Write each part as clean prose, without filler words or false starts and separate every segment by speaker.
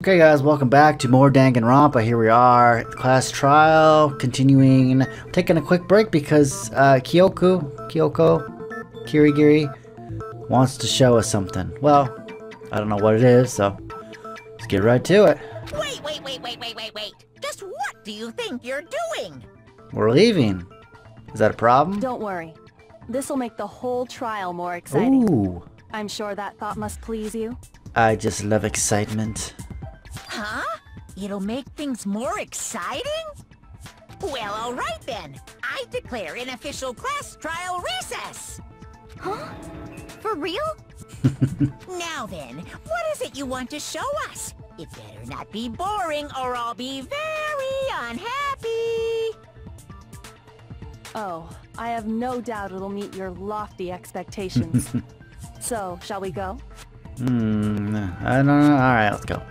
Speaker 1: Okay guys, welcome back to more Danganronpa. Here we are at the class trial, continuing, taking a quick break because Kirigiri wants to show us something. Well, I don't know what it is, so let's get right to it.
Speaker 2: Wait. Just what do you think you're doing?
Speaker 1: We're leaving. Is that a problem?
Speaker 3: Don't worry. This'll make the whole trial more exciting.
Speaker 1: Ooh.
Speaker 3: I'm sure that thought must please you.
Speaker 1: I just love excitement.
Speaker 2: Huh? It'll make things more exciting? Well, alright then. I declare an official class trial recess.
Speaker 3: Huh? For real?
Speaker 2: Now then, what is it you want to show us? It better not be boring or I'll be very unhappy.
Speaker 3: Oh, I have no doubt it'll meet your lofty expectations. So, shall we go?
Speaker 1: I don't know. Alright, let's go.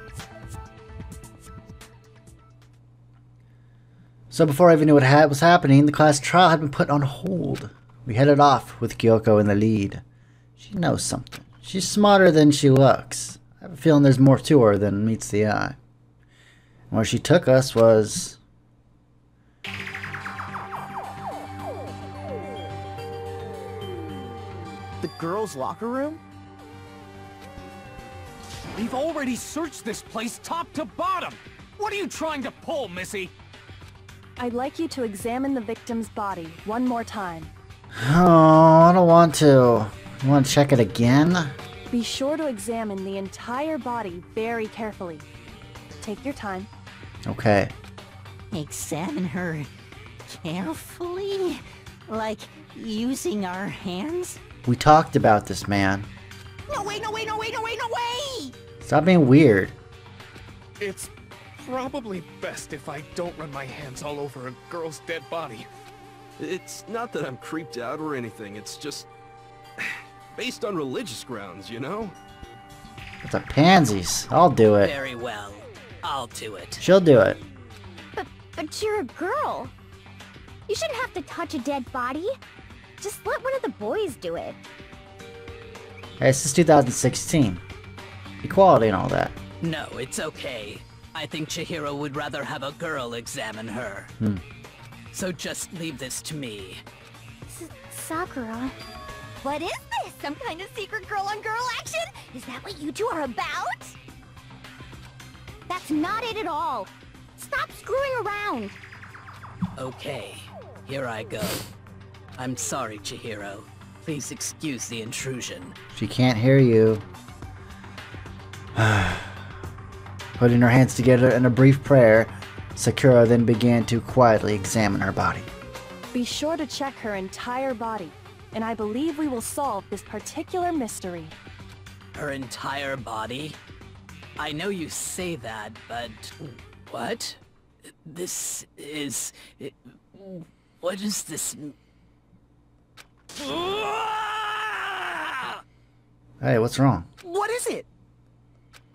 Speaker 1: So before I even knew what was happening, the class trial had been put on hold. We headed off with Kyoko in the lead. She knows something. She's smarter than she looks. I have a feeling there's more to her than meets the eye. And where she took us was...
Speaker 4: The girls' locker room?
Speaker 5: We've already searched this place top to bottom! What are you trying to pull, Missy?
Speaker 3: I'd like you to examine the victim's body one more time.
Speaker 1: Oh, I don't want to. You want to check it again?
Speaker 3: Be sure to examine the entire body very carefully. Take your time.
Speaker 1: Okay.
Speaker 2: Examine her carefully? Like using our hands?
Speaker 1: We talked about this, man.
Speaker 2: No way!
Speaker 1: Stop being weird.
Speaker 5: It's probably best if I don't run my hands all over a girl's dead body.
Speaker 6: It's not that I'm creeped out or anything, it's just... based on religious grounds, you know?
Speaker 1: It's a pansies. I'll do it.
Speaker 2: Very well. I'll do it.
Speaker 1: She'll do it.
Speaker 7: But you're a girl. You shouldn't have to touch a dead body. Just let one of the boys do it.
Speaker 1: Hey, this is 2016. Equality and all that.
Speaker 8: No, it's okay. I think Chihiro would rather have a girl examine her. So just leave this to me.
Speaker 7: Sakura. What is this? Some kind of secret girl-on-girl action? Is that what you two are about? That's not it at all. Stop screwing around.
Speaker 8: Okay, here I go. I'm sorry, Chihiro. Please excuse the intrusion.
Speaker 1: She can't hear you. Putting her hands together in a brief prayer, Sakura then began to quietly examine her body.
Speaker 3: Be sure to check her entire body, and I believe we will solve this particular mystery.
Speaker 8: Her entire body? I know you say that, but... what? This is... what is this...
Speaker 1: Hey, what's wrong?
Speaker 8: What is it?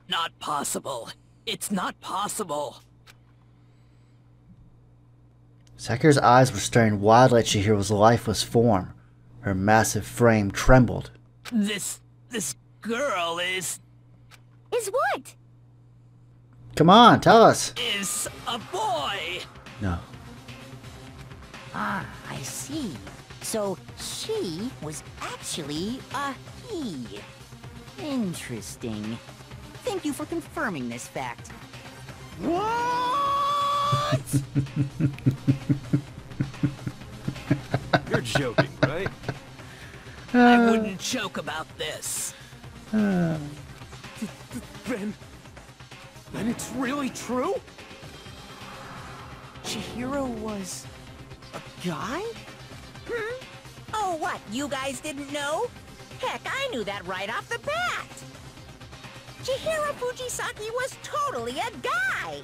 Speaker 8: Not possible. It's not possible.
Speaker 1: Sakura's eyes were staring wildly at Chihiro's lifeless form. Her massive frame trembled.
Speaker 8: This girl is
Speaker 7: what?
Speaker 1: Come on, tell us.
Speaker 8: Is a boy.
Speaker 1: No.
Speaker 2: Ah, I see. So she was actually a he. Interesting. Thank you for confirming this fact.
Speaker 5: What?
Speaker 6: You're joking, right?
Speaker 8: I wouldn't joke about this.
Speaker 5: Then it's really true? Chihiro was a guy?
Speaker 2: Oh, what? You guys didn't know? Heck, I knew that right off the bat. Chihiro Fujisaki was totally a guy.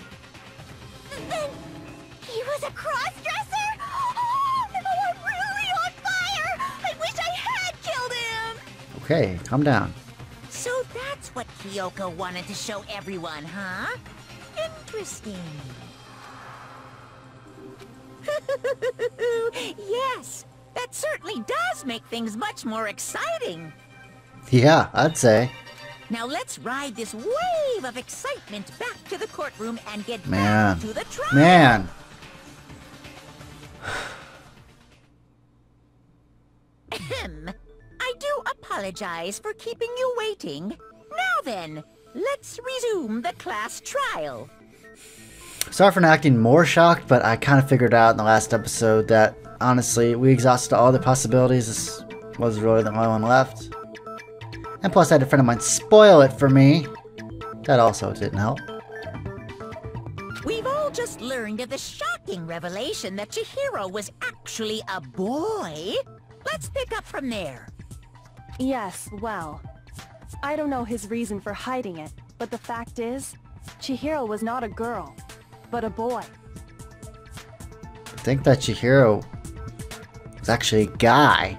Speaker 7: Then he was a cross-dresser? Oh, no, I'm really on fire! I wish I had killed him!
Speaker 1: Okay, calm down.
Speaker 2: So that's what Kyoko wanted to show everyone, huh? Interesting. Yes, that certainly does make things much more exciting.
Speaker 1: Yeah, I'd say.
Speaker 2: Now let's ride this wave of excitement back to the courtroom and get
Speaker 1: Man.
Speaker 2: back to the trial.
Speaker 1: Man.
Speaker 2: Ahem. I do apologize for keeping you waiting. Now then, let's resume the class trial.
Speaker 1: Sorry for not acting more shocked, but I kind of figured out in the last episode that, honestly, we exhausted all the possibilities. This was really the only one left. And plus, I had a friend of mine spoil it for me. That also didn't help.
Speaker 2: We've all just learned of the shocking revelation that Chihiro was actually a boy. Let's pick up from there.
Speaker 3: Yes, well, I don't know his reason for hiding it, but the fact is, Chihiro was not a girl, but a boy.
Speaker 1: I think that Chihiro was actually a guy.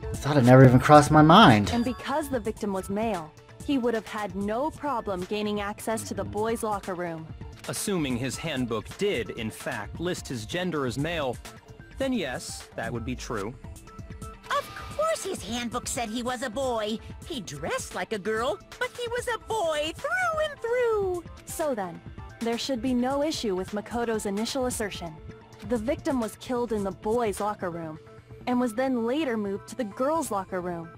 Speaker 1: I thought it never even crossed my mind.
Speaker 3: And because the victim was male, he would have had no problem gaining access to the boys' locker room.
Speaker 9: Assuming his handbook did, in fact, list his gender as male, then yes, that would be true.
Speaker 2: Of course his handbook said he was a boy. He dressed like a girl, but he was a boy through and through.
Speaker 3: So then, there should be no issue with Makoto's initial assertion. The victim was killed in the boys' locker room, and was then later moved to the girls' locker room.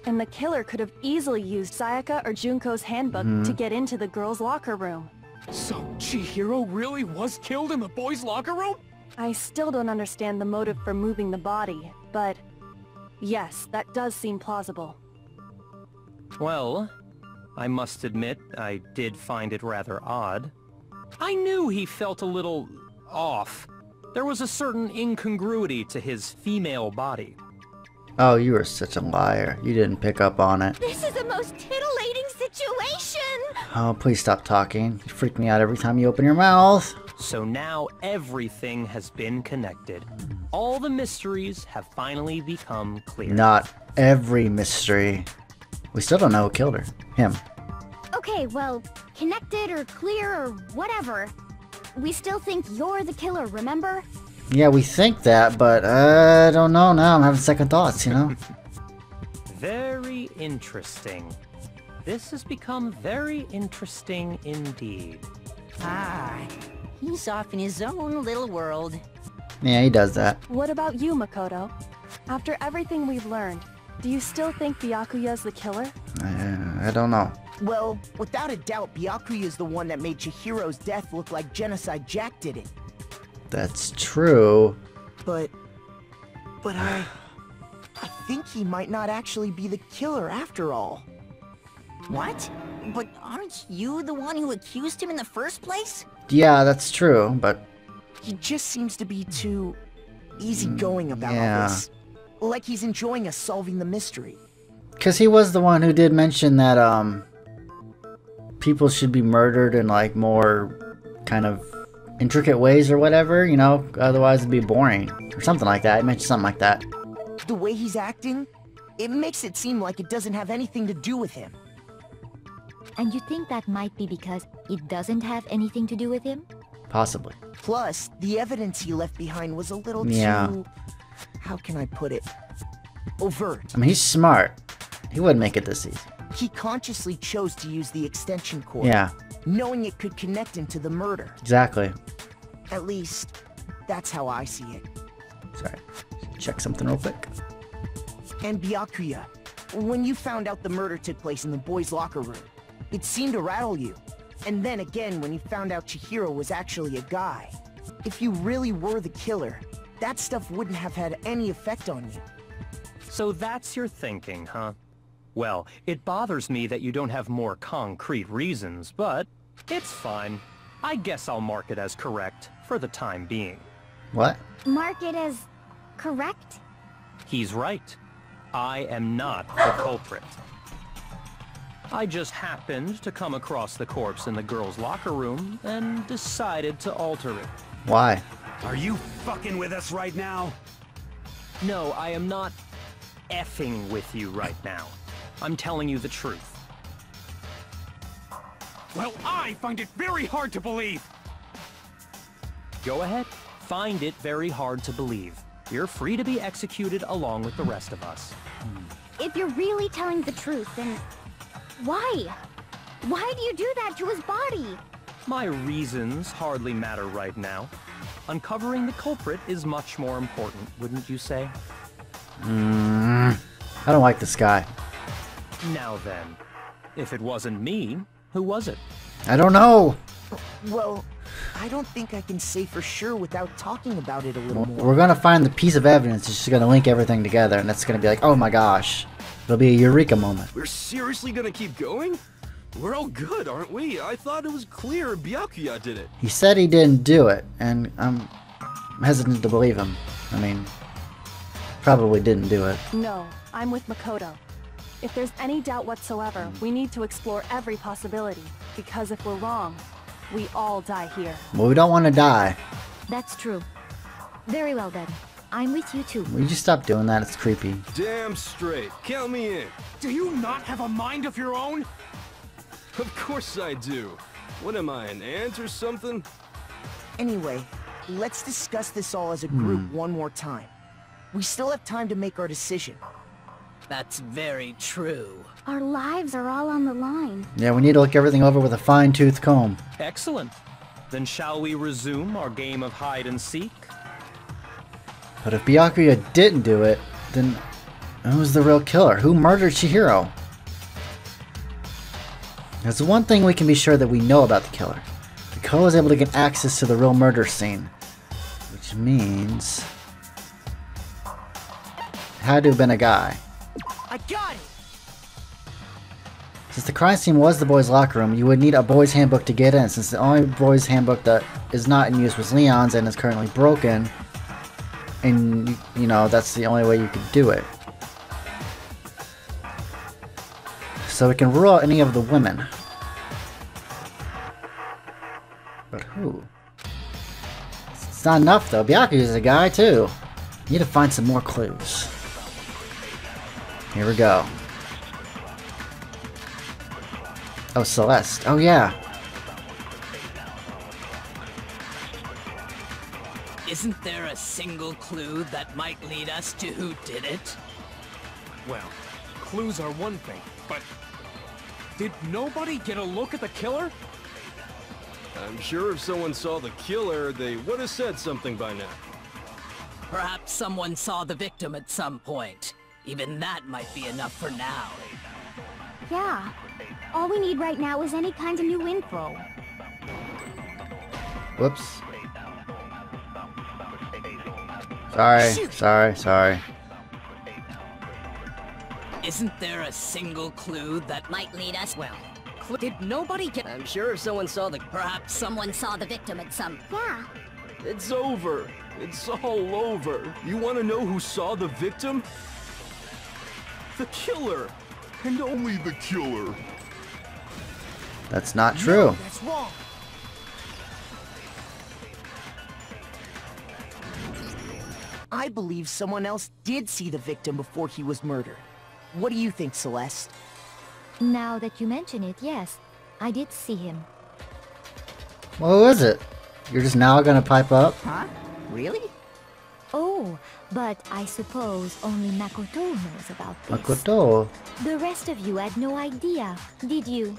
Speaker 3: And the killer could have easily used Sayaka or Junko's handbook to get into the girls' locker room.
Speaker 5: So Chihiro really was killed in the boys' locker room?
Speaker 3: I still don't understand the motive for moving the body, but yes, that does seem plausible.
Speaker 9: Well, I must admit, I did find it rather odd. I knew he felt a little off. There was a certain incongruity to his female body.
Speaker 1: Oh, you were such a liar. You didn't pick up on it.
Speaker 7: This is the most titillating situation!
Speaker 1: Oh, please stop talking. You freak me out every time you open your mouth.
Speaker 9: So now everything has been connected. All the mysteries have finally become clear.
Speaker 1: Not every mystery. We still don't know who killed her. Him.
Speaker 7: Okay, well, connected or clear or whatever. We still think you're the killer, remember?
Speaker 1: Yeah, we think that, but I don't know now. I'm having second thoughts, you know?
Speaker 9: Very interesting. This has become very interesting indeed.
Speaker 2: Ah, he's off in his own little world.
Speaker 1: Yeah, he does that.
Speaker 3: What about you, Makoto? After everything we've learned, do you still think Byakuya's the killer?
Speaker 1: I don't know.
Speaker 4: Well, without a doubt, Byakuya is the one that made Chihiro's death look like Genocide Jack did it.
Speaker 1: That's true.
Speaker 4: But I think he might not actually be the killer after all.
Speaker 2: What? But aren't you the one who accused him in the first place?
Speaker 1: Yeah, that's true, but...
Speaker 4: He just seems to be too easygoing about
Speaker 1: yeah.
Speaker 4: all this. Like he's enjoying us solving the mystery.
Speaker 1: Because he was the one who did mention that, people should be murdered in, like, more kind of intricate ways or whatever, you know? Otherwise it'd be boring. Or something like that. He mentioned something like that.
Speaker 4: The way he's acting, it makes it seem like it doesn't have anything to do with him.
Speaker 7: And you think that might be because it doesn't have anything to do with him?
Speaker 1: Possibly.
Speaker 4: Plus, the evidence he left behind was a little too... How can I put it? Overt.
Speaker 1: I mean, he's smart. He wouldn't make it this easy.
Speaker 4: He consciously chose to use the extension cord.
Speaker 1: Yeah.
Speaker 4: Knowing it could connect him to the murder.
Speaker 1: Exactly.
Speaker 4: At least, that's how I see it.
Speaker 1: Sorry. Check something real quick.
Speaker 4: And Byakuya, when you found out the murder took place in the boys' locker room, it seemed to rattle you. And then again when you found out Chihiro was actually a guy. If you really were the killer, that stuff wouldn't have had any effect on you.
Speaker 9: So that's your thinking, huh? Well, it bothers me that you don't have more concrete reasons, but it's fine. I guess I'll mark it as correct for the time being.
Speaker 1: What?
Speaker 7: Mark it as correct?
Speaker 9: He's right. I am not the culprit. I just happened to come across the corpse in the girls' locker room and decided to alter it.
Speaker 1: Why?
Speaker 10: Are you fucking with us right now?
Speaker 9: No, I am not effing with you right now. I'm telling you the truth.
Speaker 10: Well, I find it very hard to believe.
Speaker 9: Go ahead. Find it very hard to believe. You're free to be executed along with the rest of us.
Speaker 7: If you're really telling the truth, then why? Why do you do that to his body?
Speaker 9: My reasons hardly matter right now. Uncovering the culprit is much more important, wouldn't you say?
Speaker 1: I don't like this guy.
Speaker 9: Now then, if it wasn't me, who was it?
Speaker 1: I don't know.
Speaker 4: Well, I don't think I can say for sure without talking about it a little more.
Speaker 1: We're gonna find the piece of evidence. It's just gonna link everything together, and it's gonna be like, oh my gosh. It'll be a eureka moment.
Speaker 6: We're seriously gonna keep going? We're all good, aren't we? I thought it was clear Byakuya did it.
Speaker 1: He said he didn't do it, and I'm hesitant to believe him. I mean, probably didn't do it.
Speaker 3: No, I'm with Makoto. If there's any doubt whatsoever, we need to explore every possibility. Because if we're wrong, we all die here.
Speaker 1: Well, we don't want to die.
Speaker 7: That's true. Very well then. I'm with you too.
Speaker 1: Will you just stop doing that? It's creepy.
Speaker 6: Damn straight. Count me in.
Speaker 10: Do you not have a mind of your own?
Speaker 6: Of course I do. What am I, an ant or something?
Speaker 4: Anyway, let's discuss this all as a group one more time. We still have time to make our decision.
Speaker 8: That's very true.
Speaker 7: Our lives are all on the line.
Speaker 1: Yeah, we need to look everything over with a fine-tooth comb.
Speaker 9: Excellent. Then shall we resume our game of hide and seek?
Speaker 1: But if Byakuya didn't do it, then who's the real killer? Who murdered Chihiro? There's one thing we can be sure that we know about the killer. The killer was able to get access to the real murder scene. Which means... it had to have been a guy.
Speaker 4: I got it!
Speaker 1: Since the crime scene was the boys' locker room, you would need a boys' handbook to get in, since the only boys' handbook that is not in use was Leon's and is currently broken. And, you know, that's the only way you could do it. So we can rule out any of the women. But who? It's not enough though. Byakuya's a guy too. Need to find some more clues. Here we go. Oh, Celeste. Oh yeah.
Speaker 8: Isn't there a single clue that might lead us to who did it?
Speaker 10: Well, clues are one thing, but did nobody get a look at the killer?
Speaker 6: I'm sure if someone saw the killer, they would have said something by now.
Speaker 8: Perhaps someone saw the victim at some point. Even that might be enough for now.
Speaker 7: Yeah. All we need right now is any kind of new info.
Speaker 1: Whoops. Sorry.
Speaker 8: Isn't there a single clue that might lead us? Well, did nobody get...
Speaker 11: I'm sure if someone saw the...
Speaker 7: Perhaps someone saw the victim at some... Yeah.
Speaker 6: It's over. It's all over. You want to know who saw the victim? The killer. And only the killer.
Speaker 1: That's not true.
Speaker 4: No, that's wrong. I believe someone else did see the victim before he was murdered. What do you think, Celeste?
Speaker 7: Now that you mention it, yes. I did see him.
Speaker 1: Well, who is it? You're just now gonna pipe up?
Speaker 4: Huh? Really?
Speaker 7: Oh, but I suppose only Makoto knows about this.
Speaker 1: Makoto?
Speaker 7: The rest of you had no idea, did you?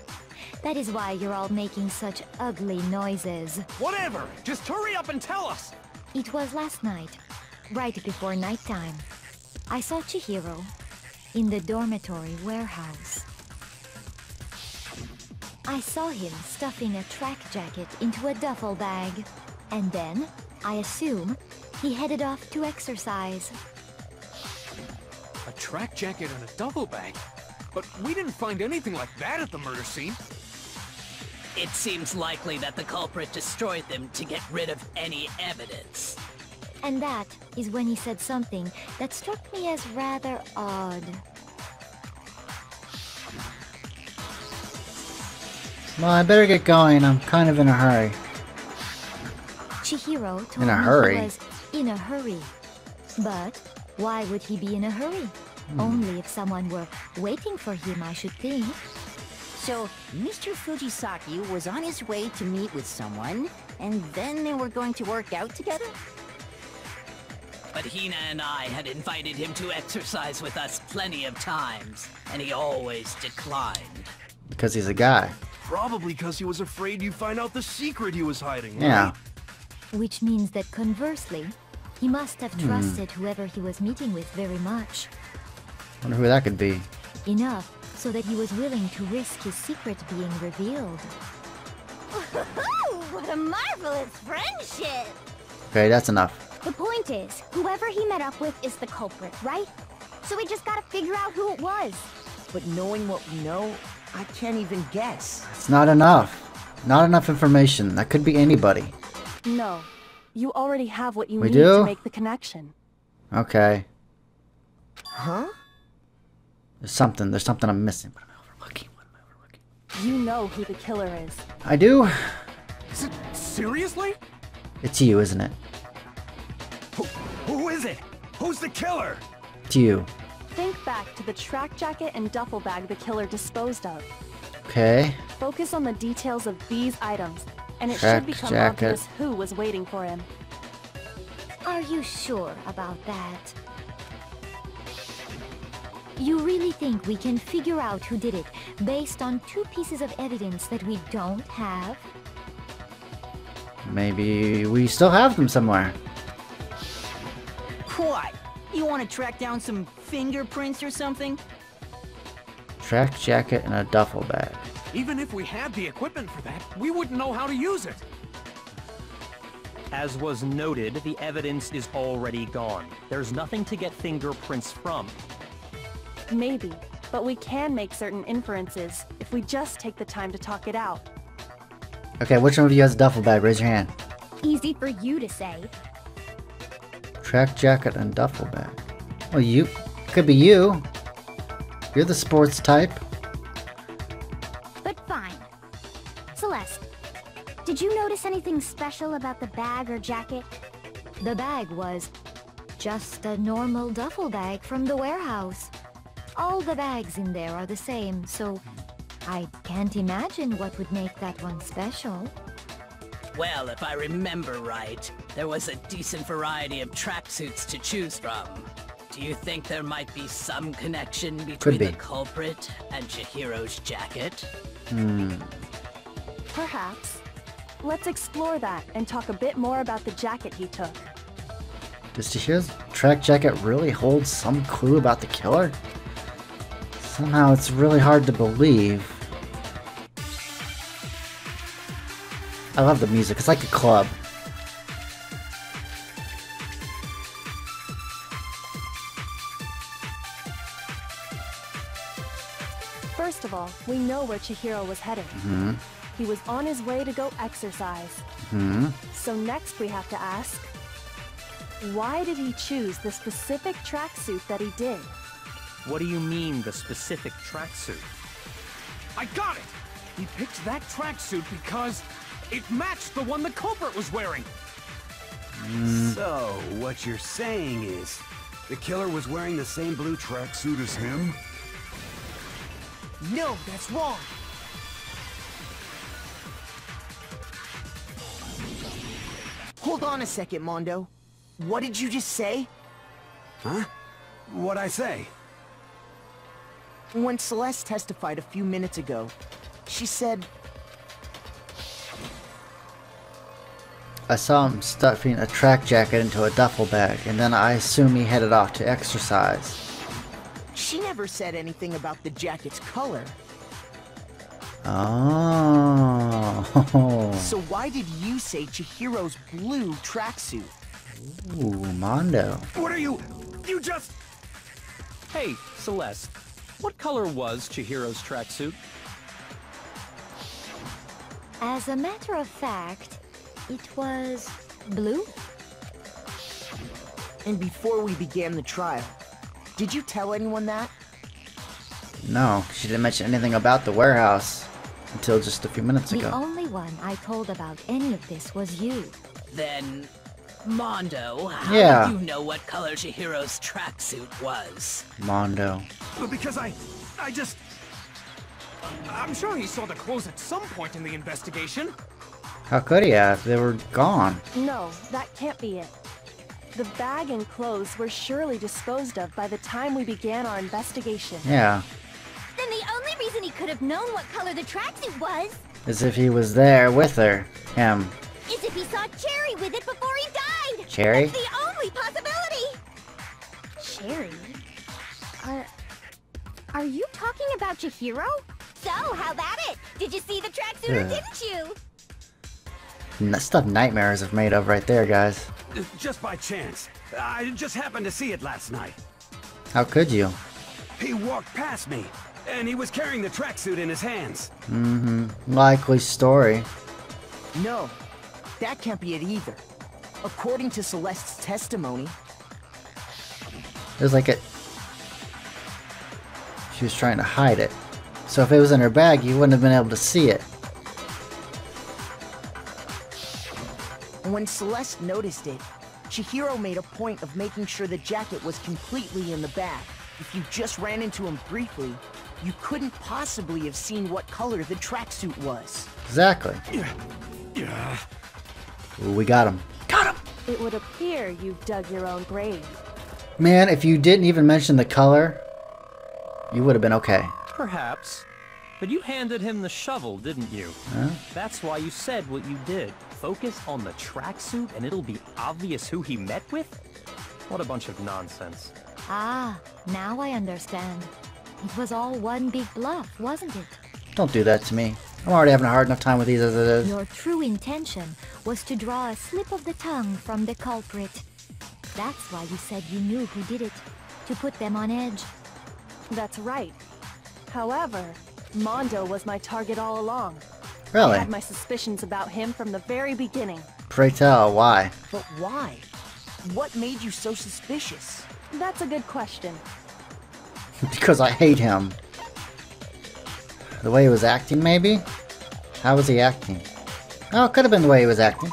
Speaker 7: That is why you're all making such ugly noises.
Speaker 10: Whatever! Just hurry up and tell us!
Speaker 7: It was last night, right before nighttime. I saw Chihiro in the dormitory warehouse. I saw him stuffing a track jacket into a duffel bag. And then, I assume, he headed off to exercise.
Speaker 10: A track jacket and a duffel bag? But we didn't find anything like that at the murder scene.
Speaker 8: It seems likely that the culprit destroyed them to get rid of any evidence.
Speaker 7: And that is when he said something that struck me as rather odd.
Speaker 1: Well, I better get going. I'm kind of in a hurry.
Speaker 7: Chihiro told
Speaker 1: In a
Speaker 7: me
Speaker 1: hurry?
Speaker 7: he was in a hurry. But why would he be in a hurry? Only if someone were waiting for him, I should think.
Speaker 2: So, Mr. Fujisaki was on his way to meet with someone, and then they were going to work out together?
Speaker 8: But Hina and I had invited him to exercise with us plenty of times, and he always declined.
Speaker 1: Because he's a guy.
Speaker 6: Probably because he was afraid you'd find out the secret he was hiding,
Speaker 1: Yeah.
Speaker 6: right?
Speaker 7: Which means that conversely, he must have trusted whoever he was meeting with very much.
Speaker 1: Wonder who that could be.
Speaker 7: Enough so that he was willing to risk his secret being revealed. What a marvelous friendship!
Speaker 1: Okay, that's enough.
Speaker 7: The point is, whoever he met up with is the culprit, right? So we just gotta figure out who it was.
Speaker 4: But knowing what we know, I can't even guess.
Speaker 1: It's not enough. Not enough information. That could be anybody.
Speaker 3: No. You already have what you
Speaker 1: We
Speaker 3: need
Speaker 1: do?
Speaker 3: to make the connection.
Speaker 1: Okay.
Speaker 4: Huh?
Speaker 1: There's something I'm missing. What am I overlooking? What am I overlooking?
Speaker 3: You know who the killer is.
Speaker 1: I do?
Speaker 10: Seriously?
Speaker 1: It's you, isn't it?
Speaker 6: Who is it? Who's the killer?
Speaker 1: It's you.
Speaker 3: Think back to the track jacket and duffel bag the killer disposed of.
Speaker 1: Okay.
Speaker 3: Focus on the details of these items, and it
Speaker 1: Track
Speaker 3: should become
Speaker 1: jacket.
Speaker 3: obvious who was waiting for him.
Speaker 7: Are you sure about that? You really think we can figure out who did it based on 2 pieces of evidence that we don't have?
Speaker 1: Maybe we still have them somewhere.
Speaker 11: What? You want to track down some fingerprints or something?
Speaker 1: Track jacket and a duffel bag.
Speaker 10: Even if we had the equipment for that, we wouldn't know how to use it.
Speaker 9: As was noted, the evidence is already gone. There's nothing to get fingerprints from.
Speaker 3: Maybe, but we can make certain inferences if we just take the time to talk it out.
Speaker 1: Okay, which one of you has a duffel bag? Raise your hand.
Speaker 7: Easy for you to say.
Speaker 1: Track jacket and duffel bag. Well, you. Could be you. You're the sports type.
Speaker 7: But fine. Celeste, did you notice anything special about the bag or jacket? The bag was just a normal duffel bag from the warehouse. All the bags in there are the same, so I can't imagine what would make that one special.
Speaker 8: Well, if I remember right, there was a decent variety of tracksuits to choose from. Do you think there might be some connection between the culprit and Chihiro's jacket?
Speaker 3: Perhaps. Let's explore that and talk a bit more about the jacket he took.
Speaker 1: Does Chihiro's track jacket really hold some clue about the killer? Somehow it's really hard to believe. I love the music. It's like a club.
Speaker 3: First of all, we know where Chihiro was headed. He was on his way to go exercise. So next we have to ask, why did he choose the specific tracksuit that he did?
Speaker 9: What do you mean, the specific tracksuit?
Speaker 10: I got it! He picked that tracksuit because it matched the one the culprit was wearing.
Speaker 12: So, what you're saying is, the killer was wearing the same blue tracksuit as him?
Speaker 4: No, that's wrong. Hold on a second, Mondo. What did you just say?
Speaker 12: Huh? What'd I say?
Speaker 4: When Celeste testified a few minutes ago, she said...
Speaker 1: I saw him stuffing a track jacket into a duffel bag, and then I assume he headed off to exercise.
Speaker 4: She never said anything about the jacket's color.
Speaker 1: Oh.
Speaker 4: So why did you say Chihiro's blue tracksuit?
Speaker 1: Ooh, Mondo.
Speaker 6: What are you? You just...
Speaker 9: Hey, Celeste. What color was Chihiro's tracksuit?
Speaker 7: As a matter of fact, it was blue.
Speaker 4: And before we began the trial, did you tell anyone that?
Speaker 1: No, she didn't mention anything about the warehouse until just a few minutes
Speaker 7: The
Speaker 1: ago.
Speaker 7: only one I told about any of this was you.
Speaker 8: Then, Mondo, how
Speaker 1: Yeah.
Speaker 8: did you know what color Chihiro's tracksuit was?
Speaker 1: Mondo.
Speaker 10: Because I just... I'm sure he saw the clothes at some point in the investigation.
Speaker 1: How could he have? They were gone.
Speaker 3: No, that can't be it. The bag and clothes were surely disposed of by the time we began our investigation.
Speaker 1: Yeah.
Speaker 7: Then the only reason he could have known what color the tracksuit was
Speaker 1: As if he was there with her. Him.
Speaker 7: is if he saw Cherry with it before he died.
Speaker 1: Cherry?
Speaker 7: That's the only possibility. Cherry? Are you talking about Chihiro? So, how about it? Did you see the tracksuit or didn't you?
Speaker 1: Stuff nightmares have made of right there, guys.
Speaker 12: Just by chance. I just happened to see it last night.
Speaker 1: How could you?
Speaker 12: He walked past me, and he was carrying the tracksuit in his hands.
Speaker 1: Likely story.
Speaker 4: No, that can't be it either. According to Celeste's testimony,
Speaker 1: It was like she was trying to hide it. So if it was in her bag, you wouldn't have been able to see it.
Speaker 4: when Celeste noticed it, Chihiro made a point of making sure the jacket was completely in the bag. If you just ran into him briefly, you couldn't possibly have seen what color the tracksuit was.
Speaker 1: Exactly. Ooh, we got him.
Speaker 3: It would appear you've dug your own grave.
Speaker 1: Man, if you didn't even mention the color, you would have been okay.
Speaker 9: Perhaps. But you handed him the shovel, didn't you?
Speaker 1: Huh?
Speaker 9: That's why you said what you did. Focus on the tracksuit and it'll be obvious who he met with? What a bunch of nonsense.
Speaker 7: Ah, now I understand. It was all one big bluff, wasn't it?
Speaker 1: Don't do that to me. I'm already having a hard enough time with these as it is.
Speaker 7: Your true intention was to draw a slip of the tongue from the culprit. That's why you said you knew who did it. To put them on edge.
Speaker 3: That's right. However, Mondo was my target all along.
Speaker 1: Really?
Speaker 3: I had my suspicions about him from the very beginning.
Speaker 1: Pray tell, why?
Speaker 4: But why? What made you so suspicious?
Speaker 3: That's a good question.
Speaker 1: Because I hate him. The way he was acting, maybe? How was he acting? Oh, it could have been the way he was acting.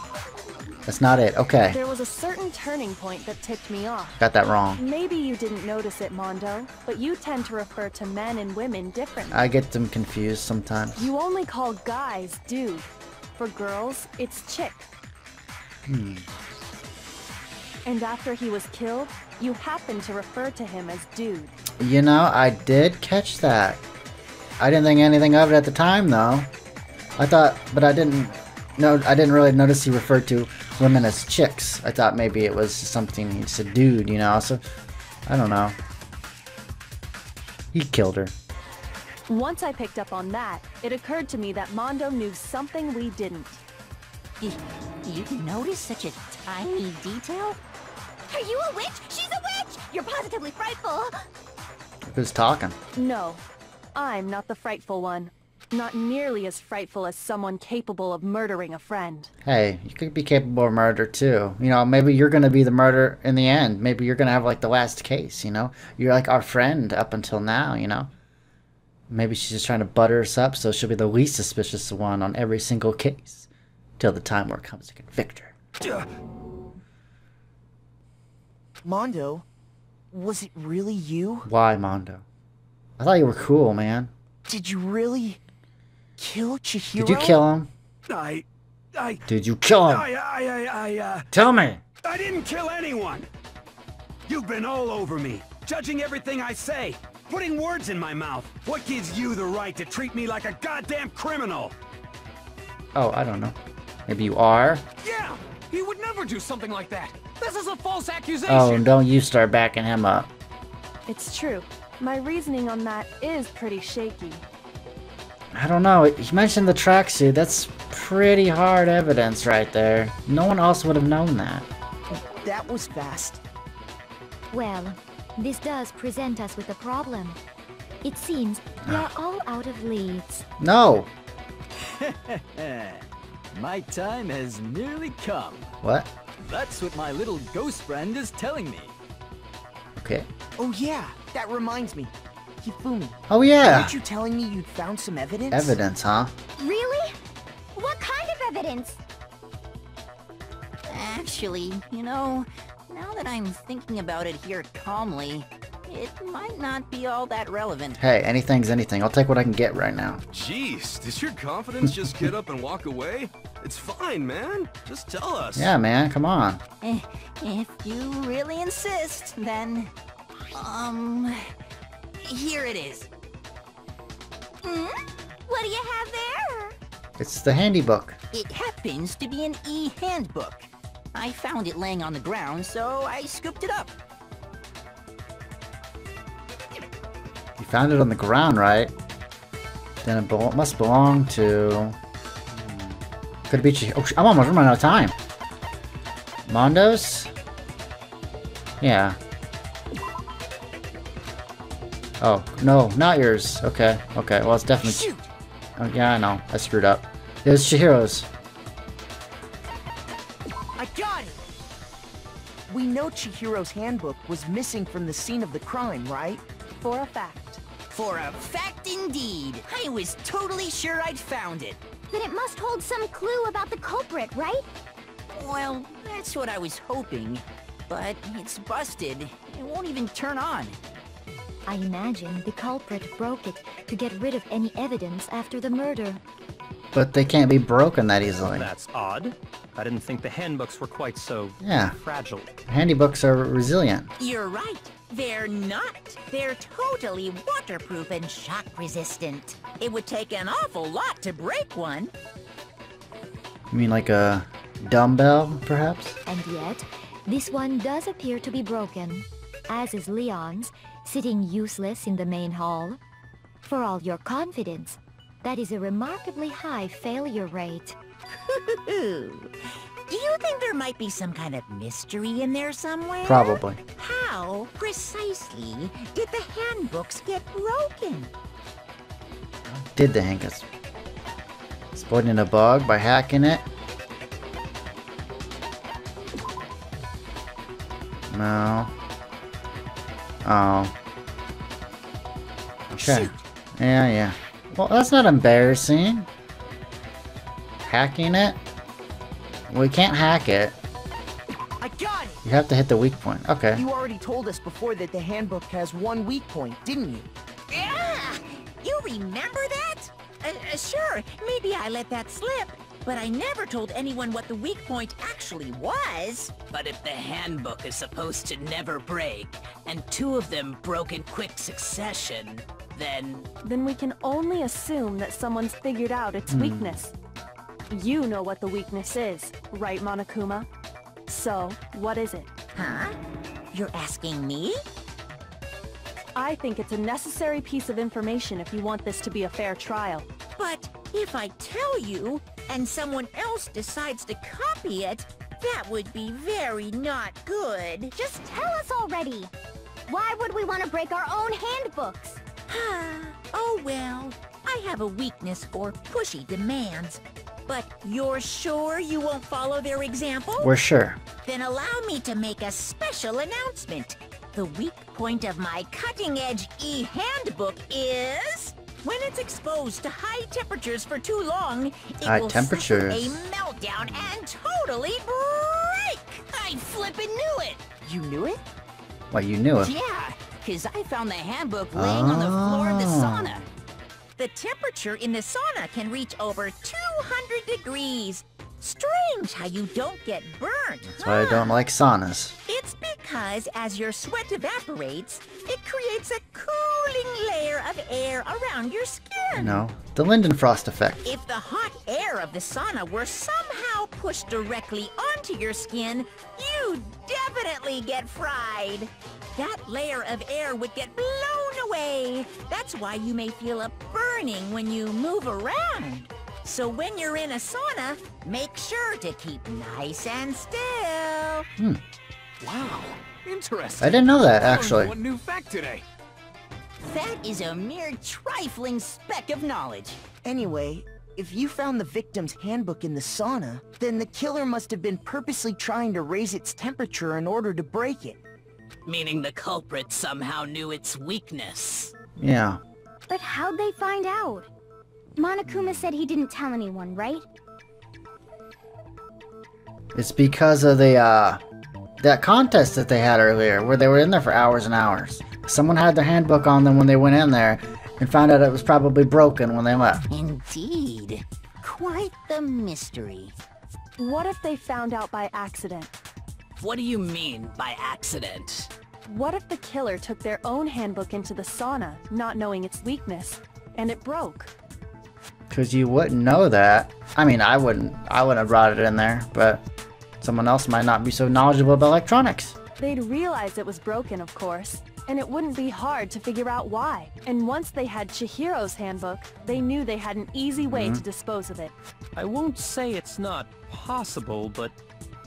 Speaker 1: That's not it. Okay.
Speaker 3: There was a certain turning point that tipped me off.
Speaker 1: Got that wrong.
Speaker 3: Maybe you didn't notice it, Mondo, but you tend to refer to men and women differently.
Speaker 1: I get them confused sometimes.
Speaker 3: You only call guys dude. For girls, it's chick. And after he was killed, you happened to refer to him as dude.
Speaker 1: You know, I did catch that. I didn't think anything of it at the time, though. I thought, but I didn't really notice he referred to women as chicks. I thought maybe it was something he said, dude, you know, so, I don't know. He killed her.
Speaker 3: Once I picked up on that, it occurred to me that Mondo knew something we didn't.
Speaker 2: You notice such a tiny detail?
Speaker 7: Are you a witch? She's a witch! You're positively frightful!
Speaker 1: Who's talking?
Speaker 3: No, I'm not the frightful one. Not nearly as frightful as someone capable of murdering a friend.
Speaker 1: Hey, you could be capable of murder too. You know, maybe you're gonna be the murderer in the end. Maybe you're gonna have like the last case, you know? You're like our friend up until now, you know? Maybe she's just trying to butter us up so she'll be the least suspicious one on every single case. Till the time where it comes to convict her.
Speaker 4: Mondo, was it really you?
Speaker 1: Why, Mondo? I thought you were cool, man.
Speaker 4: Did you really kill Chihiro?
Speaker 1: Did you kill him? Did you kill him? Tell me!
Speaker 12: I didn't kill anyone! You've been all over me, judging everything I say, putting words in my mouth. What gives you the right to treat me like a goddamn criminal?
Speaker 1: Oh, I don't know. Maybe you are?
Speaker 10: Yeah! He would never do something like that! This is a false accusation!
Speaker 1: Oh, don't you start backing him up.
Speaker 3: It's true. My reasoning on that is pretty shaky.
Speaker 1: I don't know. He mentioned the tracksuit. That's pretty hard evidence right there. No one else would have known that.
Speaker 4: That was fast.
Speaker 7: Well, this does present us with a problem. It seems we are all out of leads.
Speaker 1: No!
Speaker 13: My time has nearly come.
Speaker 1: What?
Speaker 13: That's what my little ghost friend is telling me.
Speaker 1: Okay.
Speaker 4: Oh yeah, that reminds me. Hifumi.
Speaker 1: Oh yeah!
Speaker 4: Weren't you telling me you'd found some evidence?
Speaker 1: Evidence, huh?
Speaker 7: Really? What kind of evidence?
Speaker 2: Actually, you know, now that I'm thinking about it here calmly,
Speaker 11: it might not be all that relevant.
Speaker 1: Hey, anything's anything. I'll take what I can get right now.
Speaker 6: Jeez, does your confidence just get up and walk away? It's fine, man. Just tell us.
Speaker 1: Yeah, man, come on.
Speaker 11: If you really insist, then... here it is.
Speaker 7: What do you have there?
Speaker 1: It's the handy book.
Speaker 11: It happens to be an e-handbook. I found it laying on the ground, so I scooped it up.
Speaker 1: You found it on the ground, right? Then it must belong to... Could it be Chihiro? Oh, I'm almost running out of time. Mondo's? Yeah. Oh, no, not yours. Okay, okay. Well, it's definitely...
Speaker 11: Shoot.
Speaker 1: Oh, yeah, I know. I screwed up. It was Chihiro's.
Speaker 4: I got it! We know Chihiro's handbook was missing from the scene of the crime, right?
Speaker 3: For a fact.
Speaker 11: For a fact indeed. I was totally sure I'd found it.
Speaker 7: Then it must hold some clue about the culprit, right?
Speaker 11: Well, that's what I was hoping. But it's busted. It won't even turn on.
Speaker 14: I imagine the culprit broke it to get rid of any evidence after the murder.
Speaker 1: But they can't be broken that easily.
Speaker 9: That's odd. I didn't think the handbooks were quite so fragile.
Speaker 1: Handy books are resilient.
Speaker 2: You're right. They're not. They're totally waterproof and shock resistant. It would take an awful lot to break one.
Speaker 1: You mean like a dumbbell, perhaps?
Speaker 14: And yet, this one does appear to be broken, as is Leon's, sitting useless in the main hall. For all your confidence, that is a remarkably high failure rate.
Speaker 2: Do you think there might be some kind of mystery in there somewhere?
Speaker 1: Probably.
Speaker 2: How, precisely, did the handbooks get broken?
Speaker 1: Did the handcuffs? Exploiting a bug by hacking it? No. Oh. Okay. Yeah. Well, that's not embarrassing. Hacking it? We can't hack it.
Speaker 4: I got it!
Speaker 1: You have to hit the weak point. Okay.
Speaker 4: You already told us before that the handbook has one weak point, didn't you?
Speaker 2: Yeah! You remember that? Sure, maybe I let that slip. But I never told anyone what the weak point actually was.
Speaker 8: But if the handbook is supposed to never break, and two of them broke in quick succession, then...
Speaker 3: Then we can only assume that someone's figured out its weakness. You know what the weakness is, right, Monokuma? So, what is it?
Speaker 2: Huh? You're asking me?
Speaker 3: I think it's a necessary piece of information if you want this to be a fair trial.
Speaker 2: But if I tell you, and someone else decides to copy it, that would be very not good.
Speaker 7: Just tell us already! Why would we want to break our own handbooks?
Speaker 2: Oh well, I have a weakness for pushy demands. But you're sure you won't follow their example?
Speaker 1: We're sure.
Speaker 2: Then allow me to make a special announcement. The weak point of my cutting-edge e-handbook is... when it's exposed to high temperatures for too long, it will suffer a meltdown and totally break!
Speaker 11: I flippin' knew it!
Speaker 4: You knew it?
Speaker 1: Well, you knew it.
Speaker 11: Yeah, because I found the handbook laying on the floor of the sauna.
Speaker 2: The temperature in the sauna can reach over 200 degrees. Strange how you don't get burnt.
Speaker 1: That's why I don't like saunas.
Speaker 2: It's because as your sweat evaporates, it creates a cooling layer of air around your skin.
Speaker 1: You know, the Lindenfrost effect.
Speaker 2: If the hot air of the sauna were somehow pushed directly onto your skin, you'd definitely get fried. That layer of air would get blown away. That's why you may feel a burning when you move around. So when you're in a sauna, make sure to keep nice and still.
Speaker 10: Wow, interesting.
Speaker 1: I didn't know that, actually.
Speaker 10: One new fact today.
Speaker 11: That is a mere trifling speck of knowledge.
Speaker 4: Anyway, if you found the victim's handbook in the sauna, then the killer must have been purposely trying to raise its temperature in order to break it.
Speaker 8: Meaning the culprit somehow knew its weakness.
Speaker 1: Yeah.
Speaker 7: But how'd they find out? Monokuma said he didn't tell anyone, right?
Speaker 1: It's because of the, that contest that they had earlier, where they were in there for hours and hours. Someone had their handbook on them when they went in there and found out it was probably broken when they left.
Speaker 2: Indeed. Quite the mystery.
Speaker 3: What if they found out by accident?
Speaker 8: What do you mean by accident?
Speaker 3: What if the killer took their own handbook into the sauna, not knowing its weakness, and it broke?
Speaker 1: Because you wouldn't know that. I mean, I wouldn't have brought it in there, but someone else might not be so knowledgeable about electronics.
Speaker 3: They'd realize it was broken, of course, and it wouldn't be hard to figure out why. And once they had Chihiro's handbook, they knew they had an easy way to dispose of it.
Speaker 9: I won't say it's not possible, but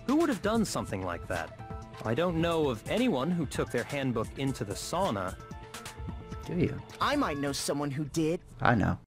Speaker 9: who would have done something like that? I don't know of anyone who took their handbook into the sauna.
Speaker 1: Do you?
Speaker 4: I might know someone who did.
Speaker 1: I know.